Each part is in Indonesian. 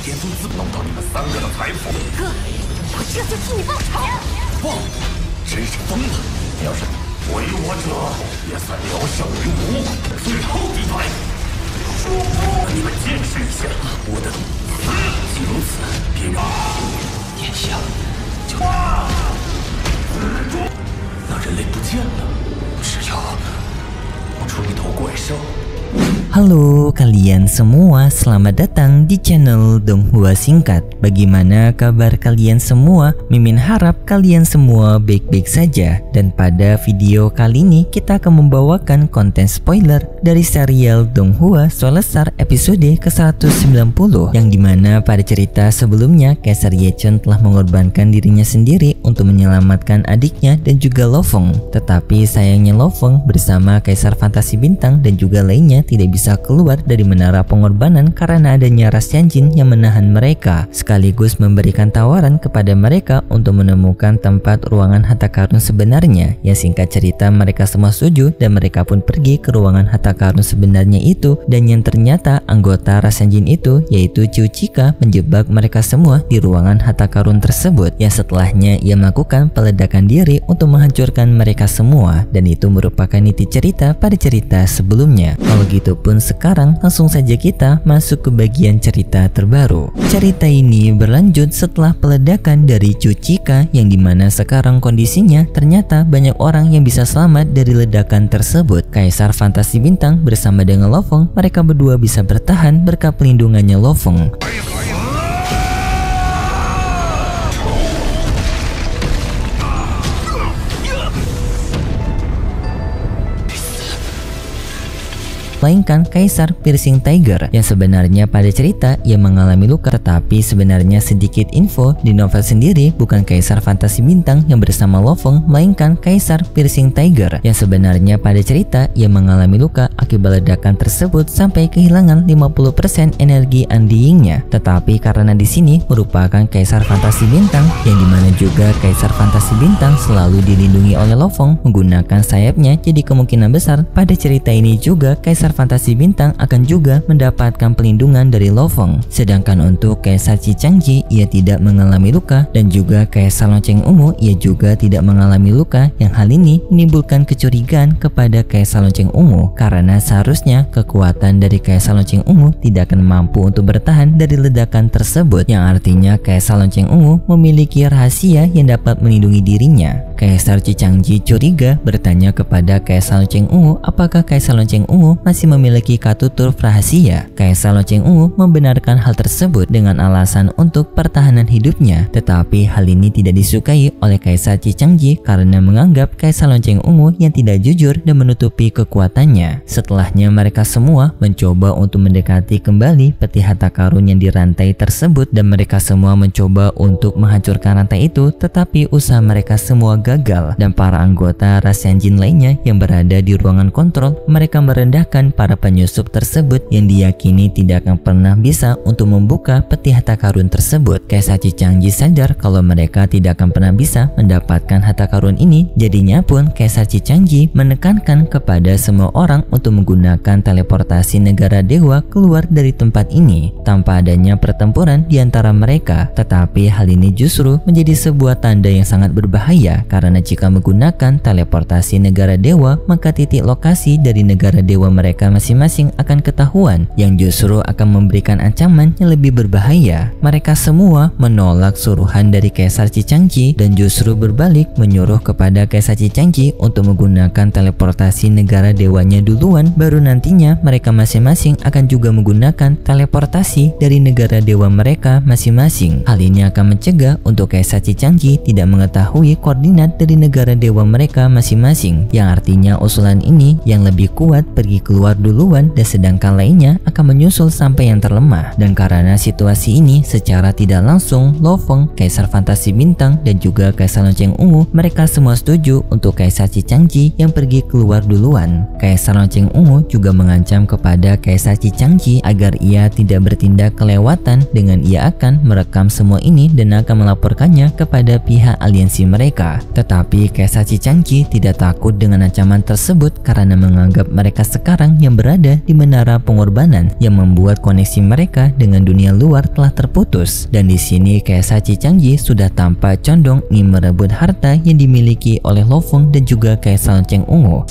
天宗自弄到你们3个的财富。哥，我这就替你报仇！不，真是疯了！要是毁我者，也算聊胜于无。最后一排，你们见识一下我的死！既如此，便让殿下就那人类不见了，只要不出一头怪兽。 Halo kalian semua, selamat datang di channel Donghua Singkat. Bagaimana kabar kalian semua? Mimin harap kalian semua baik-baik saja. Dan pada video kali ini kita akan membawakan konten spoiler dari serial Donghua Solesar episode ke-190, yang dimana pada cerita sebelumnya Kaisar Ye Chun telah mengorbankan dirinya sendiri untuk menyelamatkan adiknya dan juga Lo Feng. Tetapi sayangnya Lo Feng bersama Kaisar Fantasi Bintang dan juga lainnya tidak bisa keluar dari menara pengorbanan karena adanya ras Tianjin yang menahan mereka, sekaligus memberikan tawaran kepada mereka untuk menemukan tempat ruangan harta karun sebenarnya. Ya, singkat cerita mereka semua setuju dan mereka pun pergi ke ruangan harta karun sebenarnya itu, dan yang ternyata anggota ras Tianjin itu yaitu Qiu Qika menjebak mereka semua di ruangan harta karun tersebut, yang setelahnya ia melakukan peledakan diri untuk menghancurkan mereka semua, dan itu merupakan niti cerita pada cerita sebelumnya. Kalau gitu pun sekarang langsung saja kita masuk ke bagian cerita terbaru. Cerita ini berlanjut setelah peledakan dari Qiu Qika, yang dimana sekarang kondisinya ternyata banyak orang yang bisa selamat dari ledakan tersebut. Kaisar Fantasi Bintang bersama dengan Lo Feng, mereka berdua bisa bertahan berkat pelindungannya Lo Feng. Melainkan Kaisar Piercing Tiger, yang sebenarnya pada cerita ia mengalami luka, tetapi sebenarnya sedikit info di novel sendiri bukan Kaisar Fantasi Bintang yang bersama Lo Feng, melainkan Kaisar Piercing Tiger, yang sebenarnya pada cerita ia mengalami luka akibat ledakan tersebut sampai kehilangan 50% energi undyingnya. Tetapi karena di sini merupakan Kaisar Fantasi Bintang, yang dimana juga Kaisar Fantasi Bintang selalu dilindungi oleh Lo Feng menggunakan sayapnya, jadi kemungkinan besar pada cerita ini juga Kaisar Fantasi Bintang akan juga mendapatkan pelindungan dari Lo Feng. Sedangkan untuk Kaisar Qi Changji ia tidak mengalami luka, dan juga Kaisar Lonceng Ungu ia juga tidak mengalami luka, yang hal ini menimbulkan kecurigaan kepada Kaisar Lonceng Ungu karena seharusnya kekuatan dari Kaisar Lonceng Ungu tidak akan mampu untuk bertahan dari ledakan tersebut, yang artinya Kaisar Lonceng Ungu memiliki rahasia yang dapat melindungi dirinya. Kaisar Qi Changji curiga bertanya kepada Kaisar Lonceng Ungu apakah Kaisar Lonceng Ungu masih memiliki katutur rahasia. Kaisar Lonceng Ungu membenarkan hal tersebut dengan alasan untuk pertahanan hidupnya, tetapi hal ini tidak disukai oleh Kaisar Qi Changji karena menganggap Kaisar Lonceng Ungu yang tidak jujur dan menutupi kekuatannya. Setelahnya mereka semua mencoba untuk mendekati kembali peti harta karun yang dirantai tersebut, dan mereka semua mencoba untuk menghancurkan rantai itu, tetapi usaha mereka semua gagal, dan para anggota ras Tianjin lainnya yang berada di ruangan kontrol mereka merendahkan para penyusup tersebut yang diyakini tidak akan pernah bisa untuk membuka peti harta karun tersebut. Kaisar Qi Changji sadar kalau mereka tidak akan pernah bisa mendapatkan harta karun ini, jadinya pun Kaisar Qi Changji menekankan kepada semua orang untuk menggunakan teleportasi negara dewa keluar dari tempat ini tanpa adanya pertempuran di antara mereka. Tetapi hal ini justru menjadi sebuah tanda yang sangat berbahaya, karena jika menggunakan teleportasi negara dewa maka titik lokasi dari negara dewa mereka masing-masing akan ketahuan, yang justru akan memberikan ancaman yang lebih berbahaya. Mereka semua menolak suruhan dari Kaisar Qi Changji dan justru berbalik menyuruh kepada Kaisar Qi Changji untuk menggunakan teleportasi negara dewanya duluan, baru nantinya mereka masing-masing akan juga menggunakan teleportasi dari negara dewa mereka masing-masing. Hal ini akan mencegah untuk Kaisar Qi Changji tidak mengetahui koordinat dari negara dewa mereka masing-masing, yang artinya usulan ini yang lebih kuat pergi keluar duluan dan sedangkan lainnya akan menyusul sampai yang terlemah. Dan karena situasi ini secara tidak langsung Lo Feng, Kaisar Fantasi Bintang dan juga Kaisar Lonceng Ungu mereka semua setuju untuk Kaisar Qi Changji yang pergi keluar duluan. Kaisar Lonceng Ungu juga mengancam kepada Kaisar Qi Changji agar ia tidak bertindak kelewatan dengan ia akan merekam semua ini dan akan melaporkannya kepada pihak aliansi mereka. Tetapi Kaisar Cicangji tidak takut dengan ancaman tersebut karena menganggap mereka sekarang yang berada di menara pengorbanan yang membuat koneksi mereka dengan dunia luar telah terputus. Dan di sini Kaisar Cicangji sudah tampak condong ingin merebut harta yang dimiliki oleh Lo Feng dan juga Kaisar Lonceng Ungu.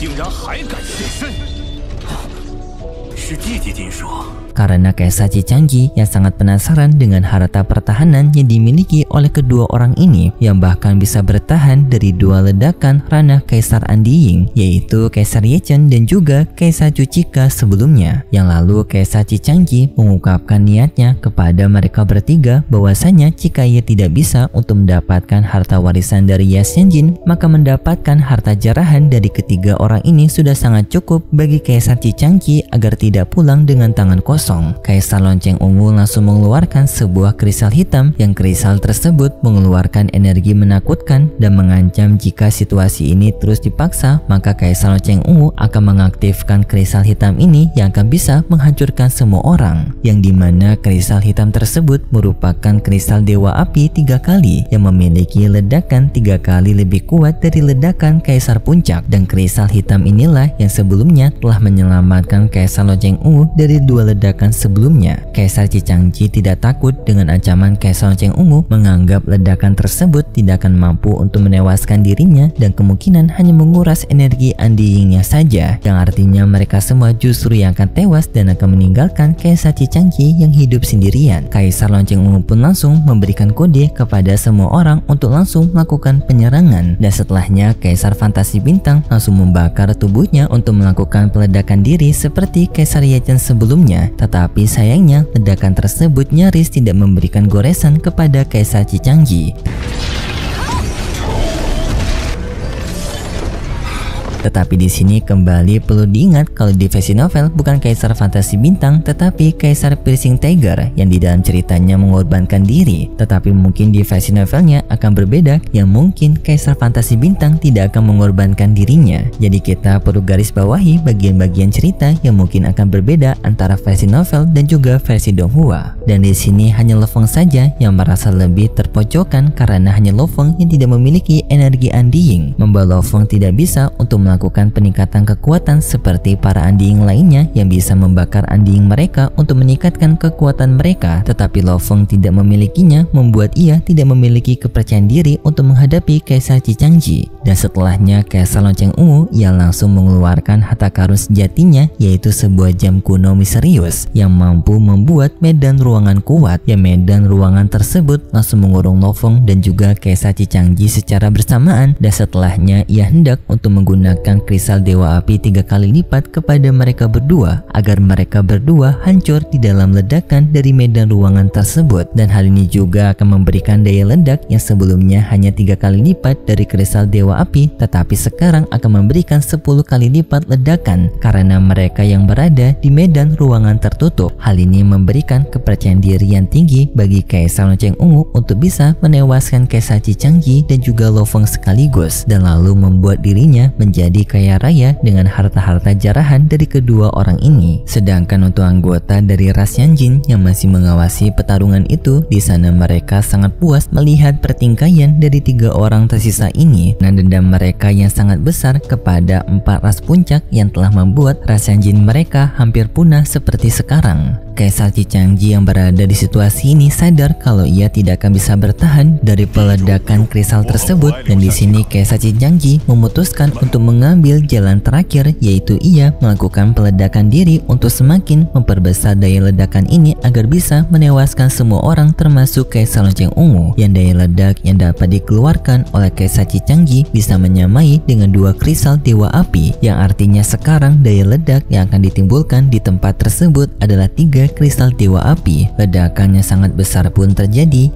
Karena Kaisar Cicangji yang sangat penasaran dengan harta pertahanan yang dimiliki oleh kedua orang ini yang bahkan bisa bertahan dari dua ledakan ranah Kaisar Andiying, yaitu Kaisar Ye Chen dan juga Kaisar Cucika sebelumnya. Yang lalu Kaisar Cicangji mengungkapkan niatnya kepada mereka bertiga bahwasanya jika ia tidak bisa untuk mendapatkan harta warisan dari Ye Xianjin, maka mendapatkan harta jarahan dari ketiga orang ini sudah sangat cukup bagi Kaisar Cicangji agar tidak pulang dengan tangan kosong. Kaisar Lonceng Ungu langsung mengeluarkan sebuah kristal hitam yang kristal tersebut mengeluarkan energi menakutkan dan mengancam jika situasi ini terus dipaksa, maka Kaisar Lonceng Ungu akan mengaktifkan kristal hitam ini yang akan bisa menghancurkan semua orang, yang dimana kristal hitam tersebut merupakan kristal Dewa Api 3 kali yang memiliki ledakan 3 kali lebih kuat dari ledakan Kaisar Puncak. Dan kristal hitam inilah yang sebelumnya telah menyelamatkan Kaisar Lonceng Ungu dari 2 ledakan sebelumnya. Kaisar Cicangji tidak takut dengan ancaman Kaisar Lonceng Ungu, menganggap ledakan tersebut tidak akan mampu untuk menewaskan dirinya dan kemungkinan hanya menguras energi Andiyingnya saja, yang artinya mereka semua justru yang akan tewas dan akan meninggalkan Kaisar Cicangji yang hidup sendirian. Kaisar Lonceng Ungu pun langsung memberikan kode kepada semua orang untuk langsung melakukan penyerangan, dan setelahnya Kaisar Fantasi Bintang langsung membakar tubuhnya untuk melakukan peledakan diri seperti Kaisar Ye Chen sebelumnya. Tetapi sayangnya ledakan tersebut nyaris tidak memberikan goresan kepada Kaisar Cicangji. Tetapi di sini kembali perlu diingat kalau di versi novel bukan Kaisar Fantasi Bintang tetapi Kaisar Piercing Tiger yang di dalam ceritanya mengorbankan diri. Tetapi mungkin di versi novelnya akan berbeda, yang mungkin Kaisar Fantasi Bintang tidak akan mengorbankan dirinya. Jadi kita perlu garis bawahi bagian-bagian cerita yang mungkin akan berbeda antara versi novel dan juga versi Donghua. Dan di sini hanya Lo Feng saja yang merasa lebih terpojokkan karena hanya Lo Feng yang tidak memiliki energi Andiying, membuat Lo Feng tidak bisa untuk melakukan peningkatan kekuatan seperti para Andiying lainnya yang bisa membakar Andiying mereka untuk meningkatkan kekuatan mereka. Tetapi Lo Feng tidak memilikinya, membuat ia tidak memiliki kepercayaan diri untuk menghadapi Kaisar Cicangji. Dan setelahnya Kaisar Lonceng Ungu ia langsung mengeluarkan harta karun sejatinya, yaitu sebuah jam kuno misterius yang mampu membuat medan ruangan kuat, yang medan ruangan tersebut langsung mengurung Lo Feng dan juga Kaisar Cicangji secara bersamaan. Dan setelahnya ia hendak untuk menggunakan kristal Dewa Api 3 kali lipat kepada mereka berdua agar mereka berdua hancur di dalam ledakan dari medan ruangan tersebut. Dan hal ini juga akan memberikan daya ledak yang sebelumnya hanya 3 kali lipat dari kristal Dewa Api, tetapi sekarang akan memberikan 10 kali lipat ledakan karena mereka yang berada di medan ruangan tertutup. Hal ini memberikan kepercayaan diri yang tinggi bagi Kaisar Lonceng Ungu untuk bisa menewaskan Kaisar Cicangji dan juga Lo Feng sekaligus, dan lalu membuat dirinya menjadi kaya raya dengan harta-harta jarahan dari kedua orang ini. Sedangkan untuk anggota dari ras Yanjin yang masih mengawasi pertarungan itu, di sana mereka sangat puas melihat pertingkaian dari 3 orang tersisa ini dan dendam mereka yang sangat besar kepada 4 ras puncak yang telah membuat ras Yanjin mereka hampir punah seperti sekarang. Kaisar Cicangji yang berada di situasi ini sadar kalau ia tidak akan bisa bertahan dari peledakan kristal tersebut, dan di sini Kaisar Cicangji memutuskan untuk mengambil jalan terakhir, yaitu ia melakukan peledakan diri untuk semakin memperbesar daya ledakan ini agar bisa menewaskan semua orang termasuk Kaisar Lonceng Ungu, yang daya ledak yang dapat dikeluarkan oleh Kaisar Cicangji bisa menyamai dengan 2 kristal Dewa Api, yang artinya sekarang daya ledak yang akan ditimbulkan di tempat tersebut adalah 3 kristal Dewa Api. Ledakan yang sangat besar pun terjadi.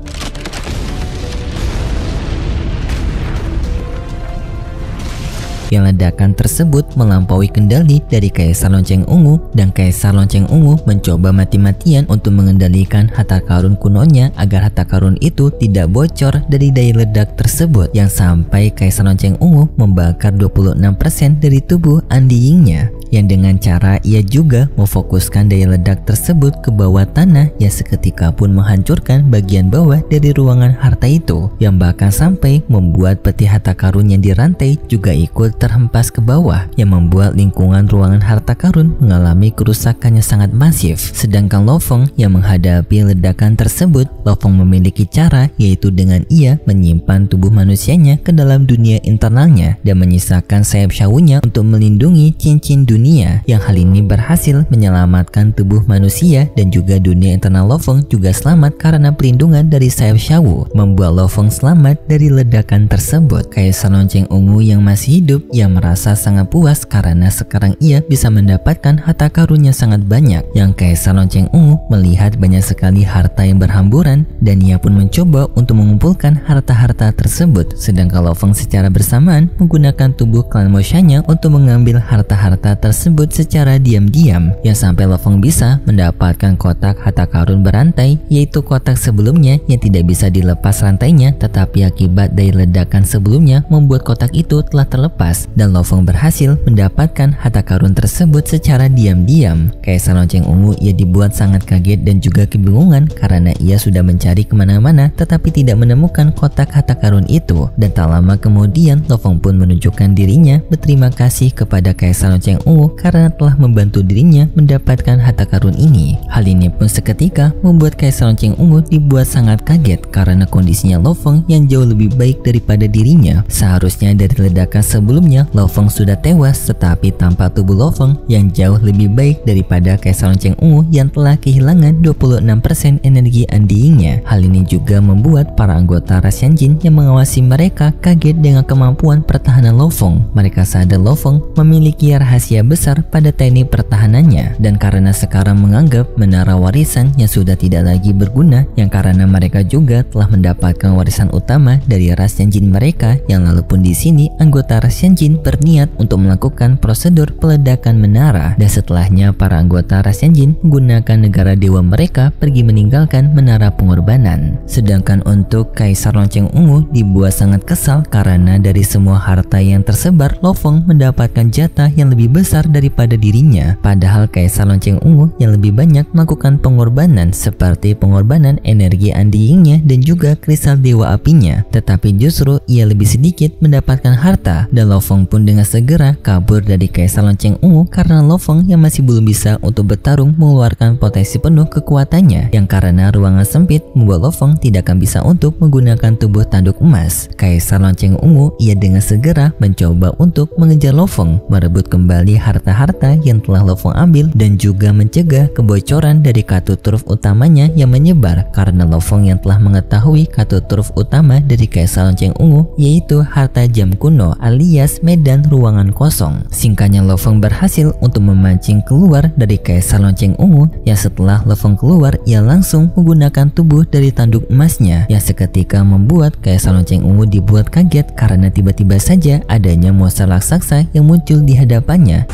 Yang ledakan tersebut melampaui kendali dari Kaisar Lonceng Ungu, dan Kaisar Lonceng Ungu mencoba mati-matian untuk mengendalikan harta karun kunonya agar harta karun itu tidak bocor dari daya ledak tersebut, yang sampai Kaisar Lonceng Ungu membakar 26% dari tubuh Andiyingnya. yang dengan cara ia juga memfokuskan daya ledak tersebut ke bawah tanah yang seketika pun menghancurkan bagian bawah dari ruangan harta itu, yang bahkan sampai membuat peti harta karun yang dirantai juga ikut terhempas ke bawah, yang membuat lingkungan ruangan harta karun mengalami kerusakan yang sangat masif. Sedangkan Lo Fong yang menghadapi ledakan tersebut, Lo Fong memiliki cara, yaitu dengan ia menyimpan tubuh manusianya ke dalam dunia internalnya dan menyisakan sayap Shao-nya untuk melindungi cincin dunia, yang hal ini berhasil menyelamatkan tubuh manusia dan juga dunia internal Lo Fong juga selamat karena perlindungan dari sayap Shao, membuat Lo Fong selamat dari ledakan tersebut. Kaisar Lonceng Ungu yang masih hidup, ia merasa sangat puas karena sekarang ia bisa mendapatkan harta karun yang sangat banyak. Yang Kaisar Lonceng Ungu melihat banyak sekali harta yang berhamburan dan ia pun mencoba untuk mengumpulkan harta-harta tersebut, sedangkan Lo Fong secara bersamaan menggunakan tubuh klan Moshanya untuk mengambil harta-harta tersebut secara diam-diam, yang sampai Lo Fong bisa mendapatkan kotak harta karun berantai, yaitu kotak sebelumnya yang tidak bisa dilepas rantainya, tetapi akibat dari ledakan sebelumnya membuat kotak itu telah terlepas dan Lo Fong berhasil mendapatkan harta karun tersebut secara diam-diam. Kaisar Lonceng Ungu ia dibuat sangat kaget dan juga kebingungan karena ia sudah mencari kemana-mana tetapi tidak menemukan kotak harta karun itu, dan tak lama kemudian Lo Fong pun menunjukkan dirinya berterima kasih kepada Kaisar Lonceng Ungu karena telah membantu dirinya mendapatkan harta karun ini. Hal ini pun seketika membuat Kaisar Lonceng Ungu dibuat sangat kaget karena kondisinya Lo Fong yang jauh lebih baik daripada dirinya. Seharusnya dari ledakan sebelumnya Lo Fong sudah tewas, tetapi tanpa tubuh Lo Fong yang jauh lebih baik daripada Kaisar Lonceng Ungu yang telah kehilangan 26% energi undyingnya. Hal ini juga membuat para anggota ras Yanjin yang mengawasi mereka kaget dengan kemampuan pertahanan Lo Fong. Mereka sadar Lo Fong memiliki rahasia besar pada teknik pertahanannya, dan karena sekarang menganggap menara warisan yang sudah tidak lagi berguna, yang karena mereka juga telah mendapatkan warisan utama dari ras Yanjin mereka, yang lalu pun di sini anggota ras Yanjin berniat untuk melakukan prosedur peledakan menara, dan setelahnya para anggota ras Yanjin menggunakan negara dewa mereka pergi meninggalkan menara pengorbanan. Sedangkan untuk Kaisar Lonceng Ungu dibuat sangat kesal karena dari semua harta yang tersebar, Lo Fong mendapatkan jatah yang lebih besar daripada dirinya, padahal Kaisar Lonceng Ungu yang lebih banyak melakukan pengorbanan seperti pengorbanan energi undyingnya dan juga kristal dewa apinya, tetapi justru ia lebih sedikit mendapatkan harta, dan Lo Fong pun dengan segera kabur dari Kaisar Lonceng Ungu karena Lo Fong yang masih belum bisa untuk bertarung mengeluarkan potensi penuh kekuatannya, yang karena ruangan sempit membuat Lo Fong tidak akan bisa untuk menggunakan tubuh tanduk emas. Kaisar Lonceng Ungu ia dengan segera mencoba untuk mengejar Lo Fong, merebut kembali harta-harta yang telah Lo Fong ambil dan juga mencegah kebocoran dari kartu truf utamanya yang menyebar, karena Lo Fong yang telah mengetahui kartu truf utama dari Kaisar Lonceng Ungu yaitu harta jam kuno alias medan ruangan kosong. Singkatnya Lo Fong berhasil untuk memancing keluar dari Kaisar Lonceng Ungu, yang setelah Lo Fong keluar ia langsung menggunakan tubuh dari tanduk emasnya, yang seketika membuat Kaisar Lonceng Ungu dibuat kaget karena tiba-tiba saja adanya monster raksasa yang muncul di hadapannya.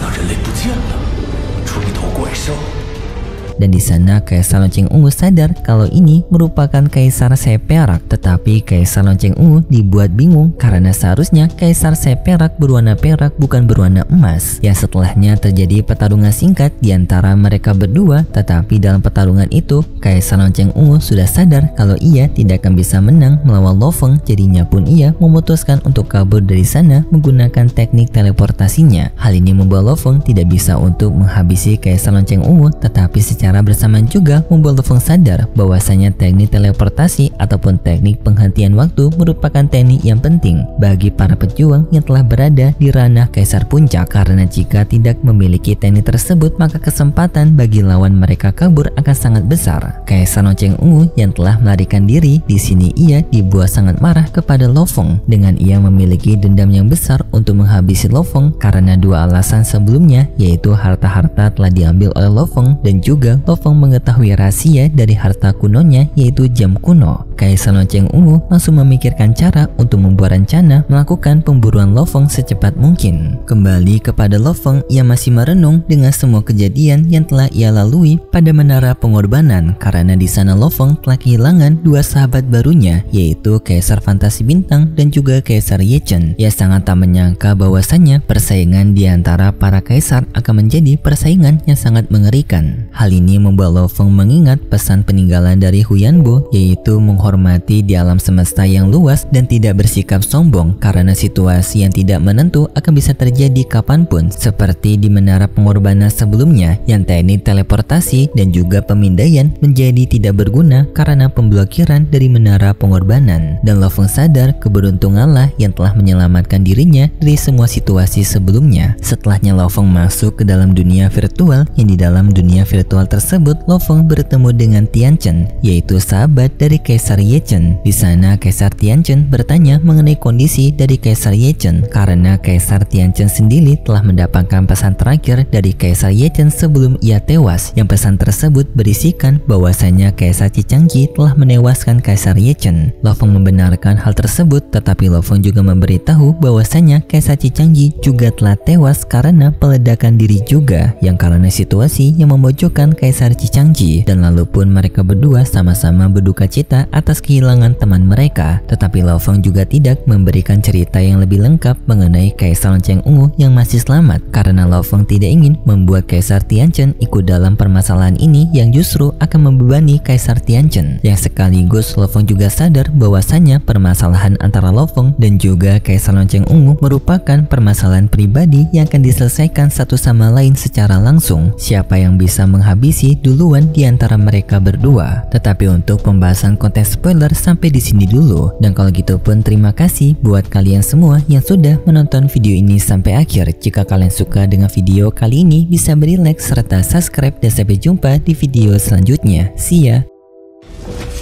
Dan di sana Kaisar Lonceng Ungu sadar kalau ini merupakan Kaisar Sayap Perak, tetapi Kaisar Lonceng Ungu dibuat bingung karena seharusnya Kaisar Sayap Perak berwarna perak bukan berwarna emas. Yang setelahnya terjadi pertarungan singkat di antara mereka berdua, tetapi dalam pertarungan itu Kaisar Lonceng Ungu sudah sadar kalau ia tidak akan bisa menang melawan Lo Fong, jadinya pun ia memutuskan untuk kabur dari sana menggunakan teknik teleportasinya. Hal ini membuat Lo Fong tidak bisa untuk menghabisi Kaisar Lonceng Ungu, tetapi secara bersamaan juga membuat Lo Fong sadar bahwasanya teknik teleportasi ataupun teknik penghentian waktu merupakan teknik yang penting bagi para pejuang yang telah berada di ranah Kaisar Puncak, karena jika tidak memiliki teknik tersebut maka kesempatan bagi lawan mereka kabur akan sangat besar. Kaisar Lonceng Ungu yang telah melarikan diri, di sini ia dibuat sangat marah kepada Lo Fong dengan ia memiliki dendam yang besar untuk menghabisi Lo Fong karena dua alasan sebelumnya, yaitu harta-harta telah diambil oleh Lo Fong dan juga Lo Fong mengetahui rahasia dari harta kunonya yaitu jam kuno. Kaisar Lonceng Ungu langsung memikirkan cara untuk membuat rencana melakukan pemburuan Lo Feng secepat mungkin. Kembali kepada Lo Feng yang masih merenung dengan semua kejadian yang telah ia lalui pada Menara Pengorbanan, karena di sana Lo Feng telah kehilangan dua sahabat barunya, yaitu Kaisar Fantasi Bintang dan juga Kaisar Ye Chen. Ia sangat tak menyangka bahwasannya persaingan di antara para kaisar akan menjadi persaingan yang sangat mengerikan. Hal ini membuat Lo Feng mengingat pesan peninggalan dari Huyanbo, yaitu menghormati di alam semesta yang luas dan tidak bersikap sombong, karena situasi yang tidak menentu akan bisa terjadi kapanpun, seperti di Menara Pengorbanan sebelumnya yang teknik teleportasi dan juga pemindaian menjadi tidak berguna karena pemblokiran dari Menara Pengorbanan. Dan Lo Feng sadar keberuntunganlah yang telah menyelamatkan dirinya dari semua situasi sebelumnya. Setelahnya Lo Feng masuk ke dalam dunia virtual, yang di dalam dunia virtual tersebut Lo Feng bertemu dengan Tian Chen, yaitu sahabat dari Kaisar Ye Chen. Di sana Kaisar Tian Chen bertanya mengenai kondisi dari Kaisar Ye Chen, karena Kaisar Tian Chen sendiri telah mendapatkan pesan terakhir dari Kaisar Ye Chen sebelum ia tewas, yang pesan tersebut berisikan bahwasanya Kaisar Cicangji telah menewaskan Kaisar Ye Chen. Lo Feng membenarkan hal tersebut, tetapi Lo Feng juga memberitahu bahwasanya Kaisar Cicangji juga telah tewas karena peledakan diri juga, yang karena situasi yang memojokkan Kaisar Cicangji. Dan lalu pun mereka berdua sama-sama berduka cita atas kehilangan teman mereka. Tetapi Lo Feng juga tidak memberikan cerita yang lebih lengkap mengenai Kaisar Lonceng Ungu yang masih selamat, karena Lo Feng tidak ingin membuat Kaisar Tian Chen ikut dalam permasalahan ini yang justru akan membebani Kaisar Tian Chen. Yang sekaligus Lo Feng juga sadar bahwasanya permasalahan antara Lo Feng dan juga Kaisar Lonceng Ungu merupakan permasalahan pribadi yang akan diselesaikan satu sama lain secara langsung. Siapa yang bisa menghabisi duluan di antara mereka berdua. Tetapi untuk pembahasan konten spoiler sampai di sini dulu. Dan kalau gitu pun terima kasih buat kalian semua yang sudah menonton video ini sampai akhir. Jika kalian suka dengan video kali ini, bisa beri like serta subscribe, dan sampai jumpa di video selanjutnya. See ya.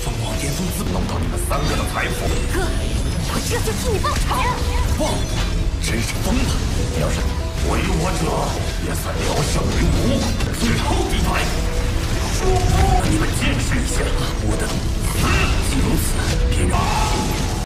凤凰巅峰自弄到你们3个的财富。哥，我这就替你报仇！不，真是疯了！要是唯我者，也算聊胜于无，最后一排。你们见识一下我的，仅此便让。